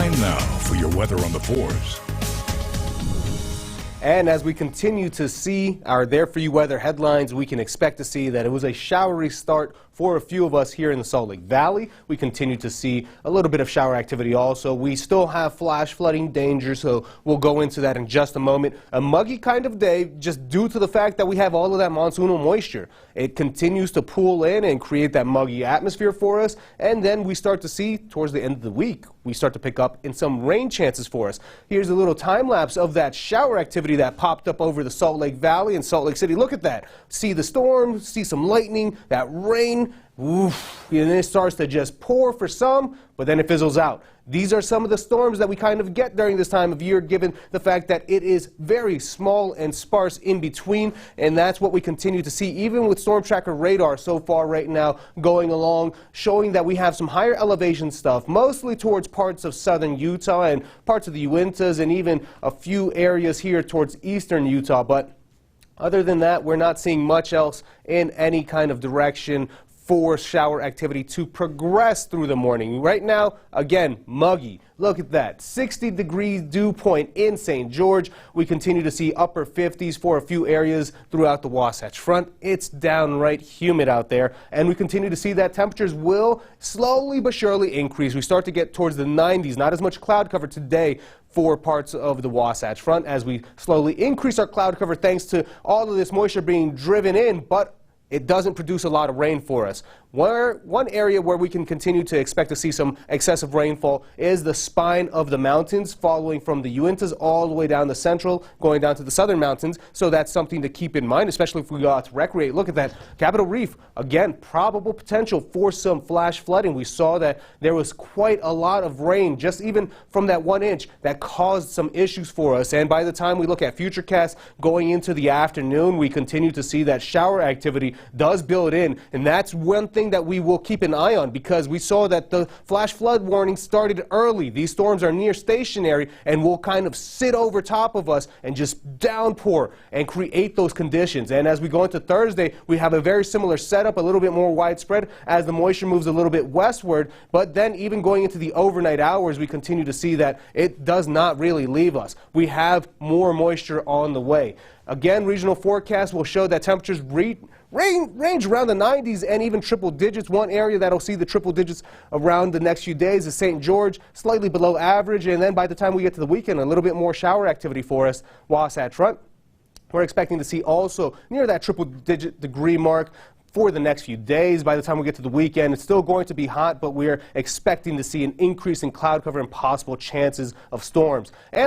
Time now for your weather on the 4s. And as we continue to see our There For You weather headlines, we can expect to see that it was a showery start for a few of us here in the Salt Lake Valley. We continue to see a little bit of shower activity also. We still have flash flooding danger, so we'll go into that in just a moment. A muggy kind of day just due to the fact that we have all of that monsoonal moisture. It continues to pool in and create that muggy atmosphere for us, and then we start to see towards the end of the week, we start to pick up in some rain chances for us. Here's a little time lapse of that shower activity that popped up over the Salt Lake Valley and Salt Lake City. Look at that. See the storm, see some lightning, that rain. Oof, and then it starts to just pour for some, but then it fizzles out. These are some of the storms that we kind of get during this time of year, given the fact that it is very small and sparse in between, and that's what we continue to see, even with Storm Tracker radar so far right now going along, showing that we have some higher elevation stuff, mostly towards parts of southern Utah and parts of the Uintas and even a few areas here towards eastern Utah. But other than that, we're not seeing much else in any kind of direction for shower activity to progress through the morning. Right now, again, muggy. Look at that, 60 degrees dew point in St. George. We continue to see upper 50s for a few areas throughout the Wasatch Front. It's downright humid out there, and we continue to see that temperatures will slowly but surely increase. We start to get towards the 90s, not as much cloud cover today for parts of the Wasatch Front as we slowly increase our cloud cover thanks to all of this moisture being driven in, but it doesn't produce a lot of rain for us. One area where we can continue to expect to see some excessive rainfall is the spine of the mountains, following from the Uintas all the way down the central, going down to the southern mountains. So that's something to keep in mind, especially if we go out to recreate. Look at that. Capitol Reef, again, probable potential for some flash flooding. We saw that there was quite a lot of rain, just even from that 1 inch, that caused some issues for us. And by the time we look at Futurecast going into the afternoon, we continue to see that shower activity does build in, and that's one thing that we will keep an eye on, because we saw that the flash flood warning started early. These storms are near stationary and will kind of sit over top of us and just downpour and create those conditions. And as we go into Thursday, we have a very similar setup, a little bit more widespread as the moisture moves a little bit westward. But then even going into the overnight hours, we continue to see that it does not really leave us. We have more moisture on the way. Again, regional forecasts will show that temperatures range around the 90s and even triple digits. One area that'll see the triple digits around the next few days is St. George, slightly below average. And then by the time we get to the weekend, a little bit more shower activity for us. Wasatch Front, we're expecting to see also near that triple-digit degree mark for the next few days. By the time we get to the weekend, it's still going to be hot, but we're expecting to see an increase in cloud cover and possible chances of storms. And